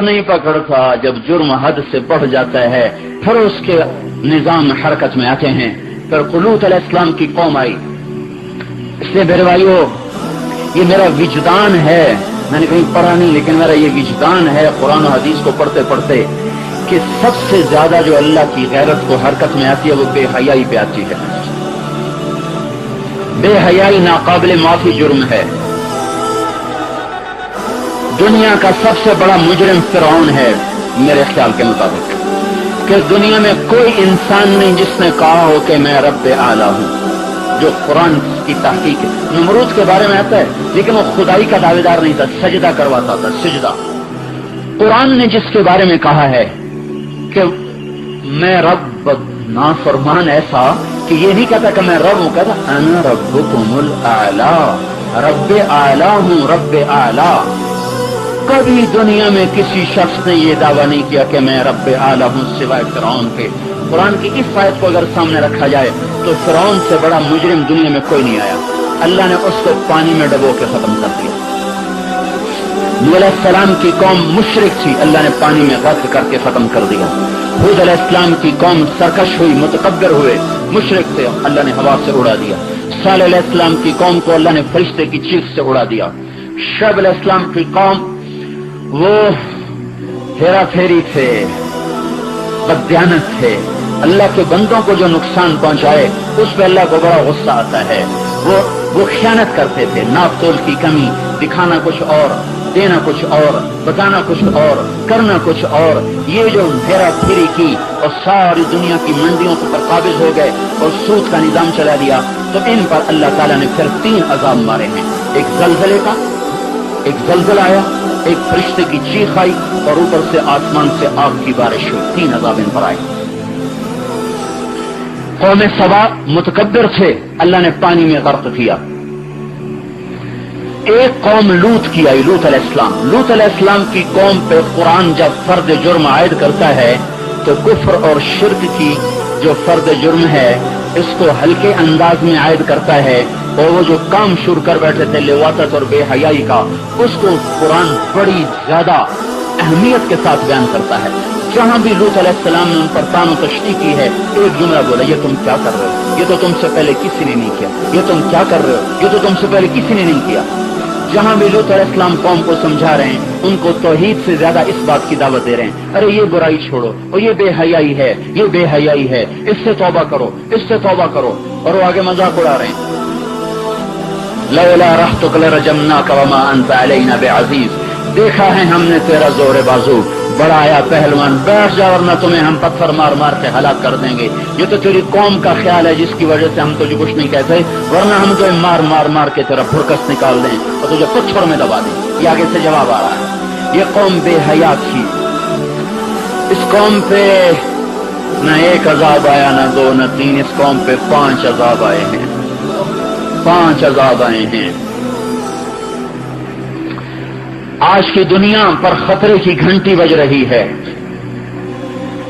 نہیں پکڑتا، جب جرم حد سے بڑھ جاتا ہے پھر اس کے نظام حرکت میں آتے ہیں. پھر لوط علیہ السلام کی قوم آئی. اس لیے میرے بھائیو، یہ میرا وجدان ہے، میں نے کہیں پڑھا نہیں لیکن میرا یہ وجدان ہے قرآن و حدیث کو پڑھتے پڑھتے کہ سب سے زیادہ جو اللہ کی غیرت کو حرکت میں آتی ہے وہ بے حیائی پہ آتی ہے. بے حیائی ناقابل معافی جرم ہے. دنیا کا سب سے بڑا مجرم فرعون ہے میرے خیال کے مطابق، کہ دنیا میں کوئی انسان نہیں جس نے کہا ہو کہ میں رب اعلیٰ ہوں. جو قرآن کی تحقیق ہے، نمرود کے بارے میں آتا ہے لیکن وہ خدائی کا دعوے دار نہیں تھا، سجدہ کرواتا تھا. سجدہ قرآن نے جس کے بارے میں کہا ہے کہ میں رب، نافرمان ایسا کہ یہ نہیں کہتا کہ میں رب ہوں، کہتا انا ربکم الاعلیٰ، رب اعلیٰ ہوں، رب اعلیٰ. کبھی دنیا میں کسی شخص نے یہ دعویٰ نہیں کیا کہ میں رب اعلیٰ ہوں سوائے فرعون کے. قرآن کی اس آیت کو اگر سامنے رکھا جائے تو فرعون سے بڑا مجرم دنیا میں کوئی نہیں آیا. اللہ نے اس کو پانی میں ڈبو کے ختم کر دیا. نوح علیہ السلام کی قوم مشرک تھی، اللہ نے پانی میں غرق کر کے ختم کر دیا. ہود علیہ السلام کی قوم سرکش ہوئی، متکبر ہوئے، مشرک تھے، اللہ نے ہوا سے اڑا دیا. صالح علیہ السلام کی قوم کو اللہ نے فرشتے کی چیخ سے اڑا دیا. شعیب علیہ السلام کی قوم وہ ہیرا پھیری تھے، بددیانت تھے، اللہ کے بندوں کو جو نقصان پہنچائے اس پہ اللہ کو بڑا غصہ آتا ہے. وہ خیانت کرتے تھے، ناپ تول کی کمی، دکھانا کچھ اور، دینا کچھ اور، بتانا کچھ اور، کرنا کچھ اور. یہ جو ہیرا پھیری کی اور ساری دنیا کی منڈیوں پر قابض ہو گئے اور سود کا نظام چلا دیا، تو ان پر اللہ تعالیٰ نے پھر 3 عذاب مارے ہیں. ایک زلزلے کا، ایک زلزلہ آیا، ایک فرشتے کی چیخ آئی اور اوپر سے آسمان سے آگ کی بارش ہوئی. 3 عذاب ان پر آئے. قوم سبا متکبر تھے، اللہ نے پانی میں غرق کیا. ایک قوم لوط کی آئی، لوط علیہ السلام. لوط علیہ السلام کی قوم پہ قرآن جب فرد جرم عائد کرتا ہے تو کفر اور شرک کی جو فرد جرم ہے اس کو ہلکے انداز میں عائد کرتا ہے، اور وہ جو کام شروع کر بیٹھے تھے لواطت اور بے حیائی کا، اس کو قرآن بڑی زیادہ اہمیت کے ساتھ بیان کرتا ہے. جہاں بھی لوط علیہ السلام نے ان پر تان و تشنیع کی ہے، ایک جملہ بولا، یہ تم کیا کر رہے ہو، یہ تو تم سے پہلے کسی نے نہیں کیا، یہ تم کیا کر رہے ہو، یہ تو تم سے پہلے کسی نے نہیں کیا. جہاں بھی لوط علیہ السلام قوم کو سمجھا رہے ہیں، ان کو توحید سے زیادہ اس بات کی دعوت دے رہے ہیں، ارے یہ برائی چھوڑو، اور یہ بے حیائی ہے، یہ بے حیائی ہے، اس سے توبہ کرو، اس سے توبہ کرو. اور وہ آگے مذاق اڑا رہے ہیں، لولا رحتک لرجمناک وما انت علینا بعزیز. دیکھا ہے ہم نے تیرا زور بازو، بڑا آیا پہلوان، بیٹھ جا ورنہ تمہیں ہم پتھر مار مار کے ہلاک کر دیں گے. یہ تو تیری قوم کا خیال ہے جس کی وجہ سے ہم تجھے کچھ نہیں کہتے، ورنہ ہم تمہیں مار مار مار کے تیرا بھرکس نکال دیں اور تجھے پتھر میں دبا دیں. یہ آگے سے جواب آ رہا ہے. یہ قوم بے حیا تھی. اس قوم پہ نہ 1 عذاب آیا، نہ 2، نہ 3، اس قوم پہ 5 عذاب آئے ہیں. 5 عذاب آئے ہیں. آج کی دنیا پر خطرے کی گھنٹی بج رہی ہے.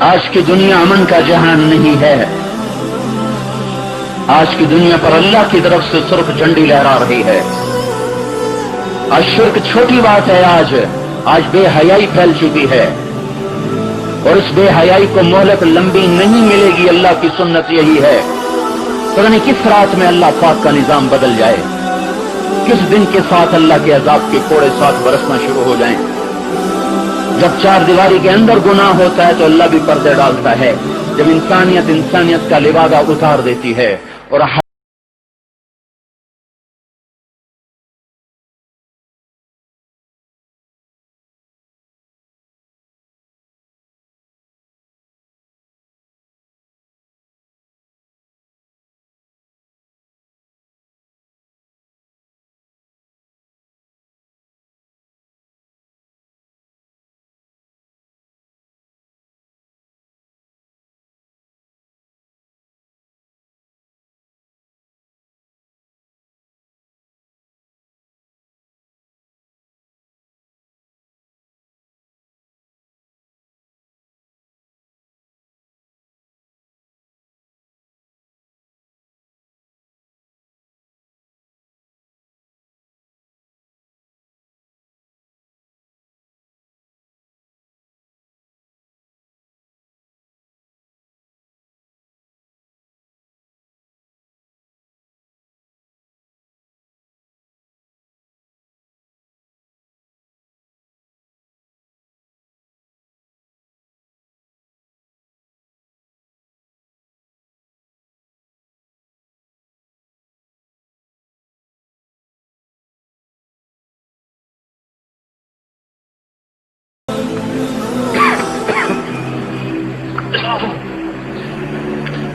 آج کی دنیا امن کا جہان نہیں ہے. آج کی دنیا پر اللہ کی طرف سے سرخ جھنڈی لہرا رہی ہے. آج شرک چھوٹی بات ہے. آج بے حیائی پھیل چکی ہے، اور اس بے حیائی کو مہلت لمبی نہیں ملے گی. اللہ کی سنت یہی ہے. پتہ نہیں کس رات میں اللہ پاک کا نظام بدل جائے، کس دن کے ساتھ اللہ کے عذاب کے کوڑے ساتھ برسنا شروع ہو جائیں. جب 4 دیواری کے اندر گناہ ہوتا ہے تو اللہ بھی پردے ڈالتا ہے. جب انسانیت کا لبادہ اتار دیتی ہے اور